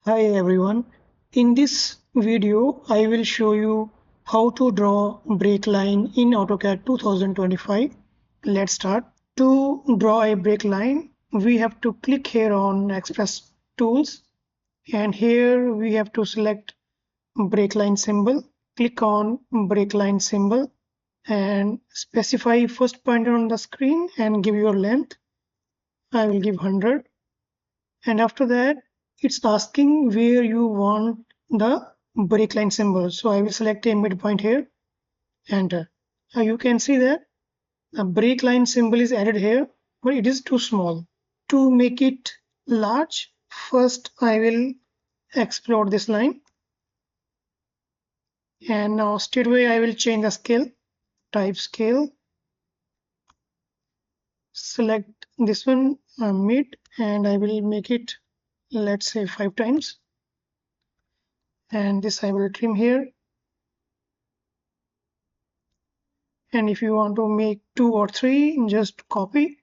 Hi everyone. In this video, I will show you how to draw break line in AutoCAD 2025. Let's start. To draw a break line, we have to click here on Express Tools, and here we have to select break line symbol. Click on break line symbol and specify first point on the screen and give your length. I will give 100. And after that, it's asking where you want the break line symbol. So I will select a midpoint here, enter. Now you can see that a break line symbol is added here, but it is too small. To make it large, first I will explode this line. And now straightaway I will change the scale, type scale, select this one, mid, and I will make it, let's say 5 times. And this I will trim here. And if you want to make 2 or 3, just copy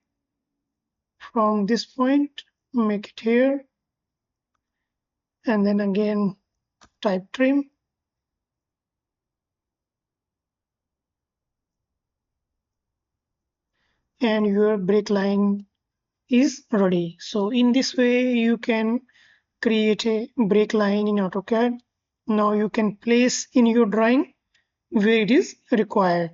from this point, make it here, and then again type trim. And your break line is ready. So in this way you can create a break line in AutoCAD. Now you can place in your drawing where it is required.